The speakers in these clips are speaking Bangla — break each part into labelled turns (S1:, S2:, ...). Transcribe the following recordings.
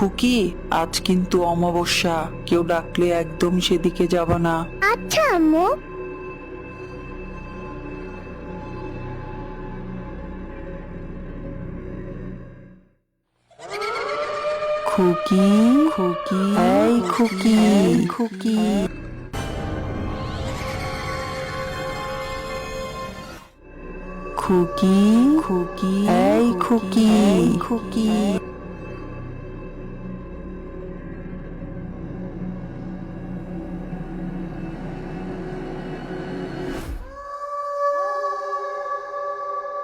S1: খুকি, আজ কিন্তু অমাবস্যা, কেউ ডাকলে একদম সেদিকে যাবা না।
S2: আচ্ছা আম্মু।
S1: খুকি, খুকি, এই খুকি, খুকি, খুকি, খুকি, এই খুকি, খুকি।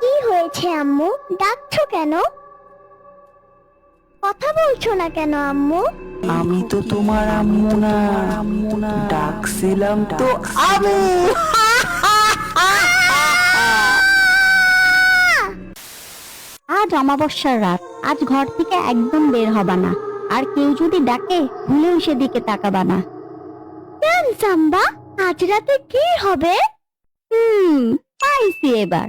S2: কি হয়েছে আম্মু, ডাকছো কেন? কথা বলছো না কেন আম্মু?
S1: আমি তো তোমার আম্মু না, ডাকছিলাম তো আমি।
S3: আজ অমাবস্যার রাত, আজ ঘর থেকে একদম বের হবা না। আর কেউ যদি ডাকে ভুলেও সেদিকে তাকাবা না।
S2: কেন সাম্বা, আজ রাতে কি হবে?
S3: পাইছি এবার।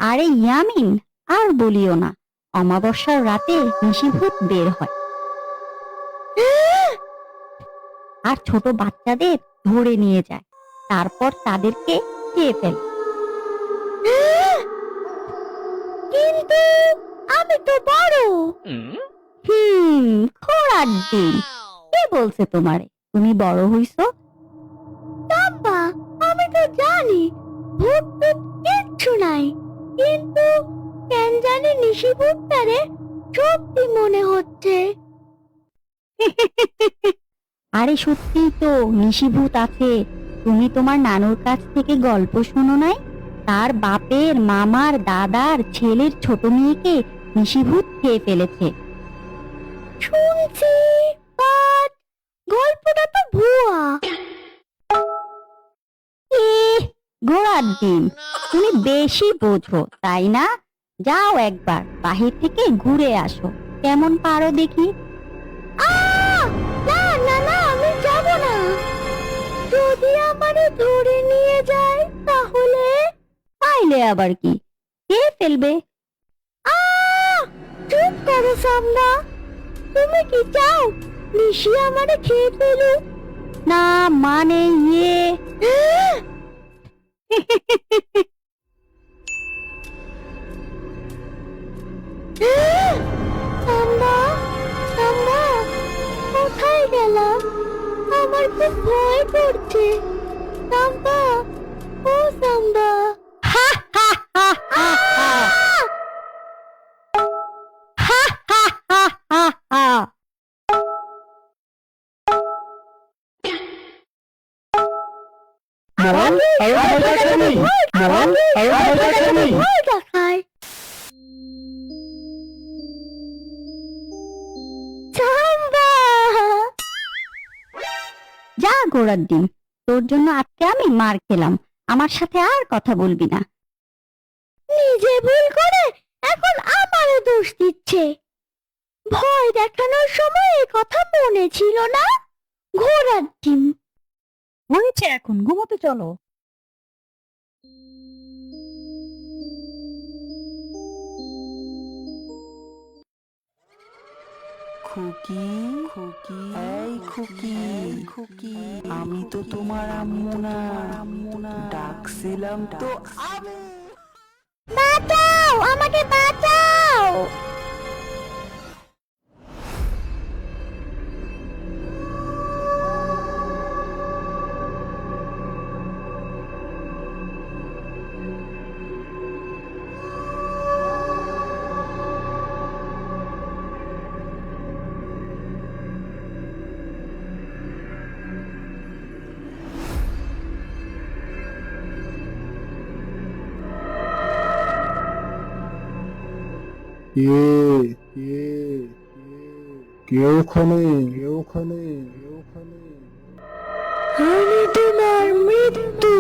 S3: আরে ইয়ামিন, আর বলিও না, অমাবস্যার রাতে নিশিভূত বের হয় আর ছোট বাচ্চাদের ধরে নিয়ে যায়, তারপর তাদেরকে খেয়ে ফেলে।
S2: কিন্তু আমি তো বড়।
S3: খোড়ার ডিম, কে বলছে তোমারে তুমি বড় হইছো?
S2: সাম্বা, আমি তো জানি ভূত টুত কিচ্ছু নাই, কিন্তু কেন জানি নিশিভূতটারে সত্যি মনে হচ্ছে।
S3: আরে সত্যিই তো নিশিভূত আছে। তুমি তোমার নানুর কাছ থেকে গল্প শোনো নাই? তার বাপের, মামার, দাদার ছেলের ছোট মেয়েকে নিশিভূত খেয়ে ফেলেছে।
S2: শুনছি, বাট গল্পটা তো ভুয়া।
S3: ঘোড়ার ডিম, তুমি বেশি বোঝো তাই না? যাও একবার বাহির থেকে ঘুরে আসো, কেমন পারো দেখি।
S2: না না না, আমি যাব না। যদি আমারে ধরে নিয়ে যায় তাহলে?
S3: পাইলে আবার কি, খেয়ে ফেলবে।
S2: চুপ করো সামনা। তুমি কি চাও নিশি আমারে খেয়ে ফেলুক?
S3: না মানে ইয়ে
S2: সাম্বা, সাম্বা, কোথায় গেলাম? আমার খুব ভয় করছে। সাম্বা, ও সাম্বা। ভয় দেখায়। সাম্বা,
S3: যা ঘোড়ার ডিম, তোর জন্য আজকে আমি মার খেলাম। আমার সাথে আর কথা বলবি না।
S2: নিজে ভুল করে এখন আমারও দোষ দিচ্ছে। ভয় দেখানোর সময় এ কথা মনে ছিল না। ঘোড়ার ডিম।
S3: হয়েছে, এখন ঘুমোতে চলো।
S1: খুকি, খুকি, এই খুকি, খুকি, আমি তো তোমার আম্মু না, ডাকছিলাম তো আমি।
S2: বাঁচাও, আমাকে বাঁচাও।
S4: কে ওখানে?
S2: আমি তোমার মৃত্যু।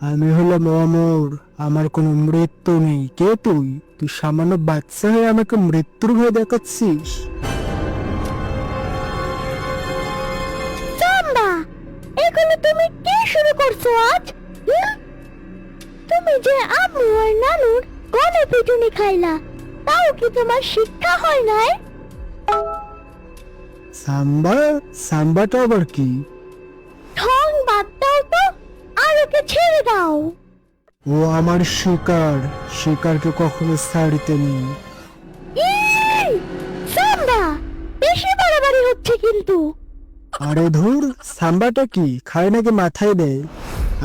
S4: আমি হলাম অমর, আমার কোনো মৃত্যু নেই। কে তুই? তুই সামান্য বাচ্চা হয়ে আমাকে মৃত্যুর ভয় দেখাচ্ছিস?
S2: সাম্বা, এগুলো তুমি কি শুরু করছো আজ? তুমি যে আম্মু আর নানুর গনে পিটুনি খাইলা, তাও কি তোমার শিক্ষা হয় নাই?
S4: সাম্বা? সাম্বাটা আবার কি?
S2: ঢং বাদ দাও তো, আর ওকে ছেড়ে দাও।
S4: ও আমার শিকার, শিকারকে কখনো ছাড়িতে নেই।
S2: এই, সাম্বা, বেশি বাড়াবাড়ি হচ্ছে কিন্তু।
S4: আরে ধুর, সাম্বাটা কি খায় নাকি মাথায় দেয়?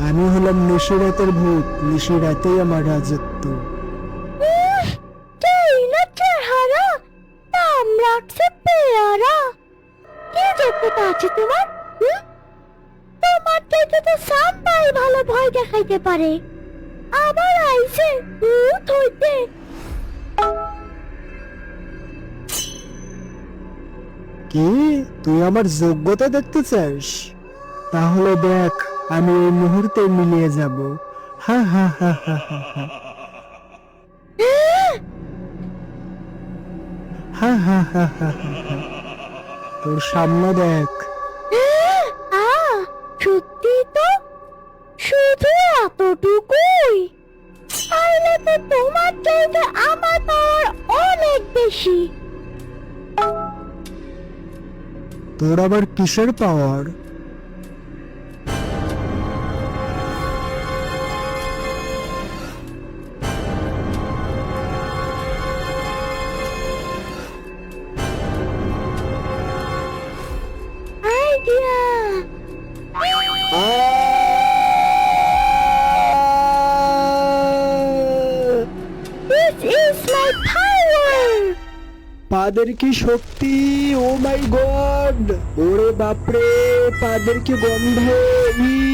S4: আমি হলাম নিশিরাতের ভূত, নিশিরাতেই আমার রাজত্ব।
S2: যেই না চেহারা, নাম রাখছে পেয়ারা। কি যোগ্যতা আছে তোমার? হুম? তোমার চাইতে তো সাম্বাই ভালো ভয় দেখাইতে পারে। আবার আইছে ভূত হইতে।
S4: কি তুই আমার যোগ্যতা দেখতে চাস? তাহলে দেখ, আমি এই মুহূর্তে মিলিয়ে যাব। হা হা হা হা হা হা। হা হা হা হা হা হা। তোর সামনে দেখ।
S2: সত্যি তো, শুধু এতটুকুই? তাহলে তো তোমার চাইতে আমার পাওয়ার অনেক বেশি।
S4: তোর আবার কিসের power?
S2: Idea. This is my power.
S4: পাদের কি শক্তি! ও মাই গড! ওরে বাপরে, পাদের কি গন্ধ! ই!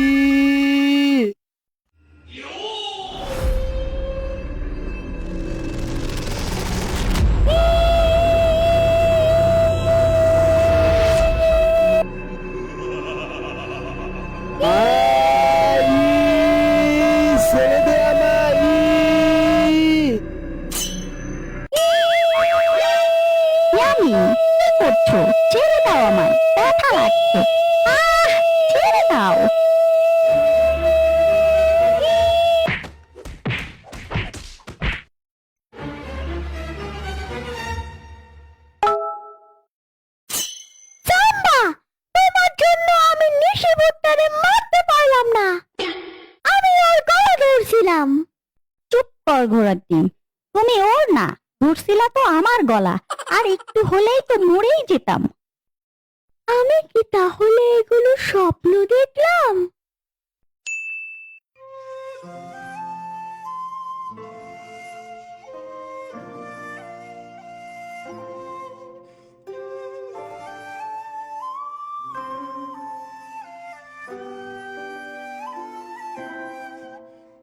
S4: আই! ছেড়ে দে আমায়!
S3: ইয়ামি, কি করছো? ছেড়ে দাও, আমার ব্যথা লাগছে। ছেড়ে দাও।
S2: সাম্বা, তোমার জন্য আমি নিশি ভুট্টারে মারতে পারলাম না। আমি ওর গলা ধরছিলাম।
S3: চুপ কর ঘোড়ার ডিম, তুমি ওর না, ধরছিলা তো আমার গলা। আর একটু হলেই তো মরেই যেতাম।
S2: আমি কি তাহলে এগুলো স্বপ্ন দেখলাম?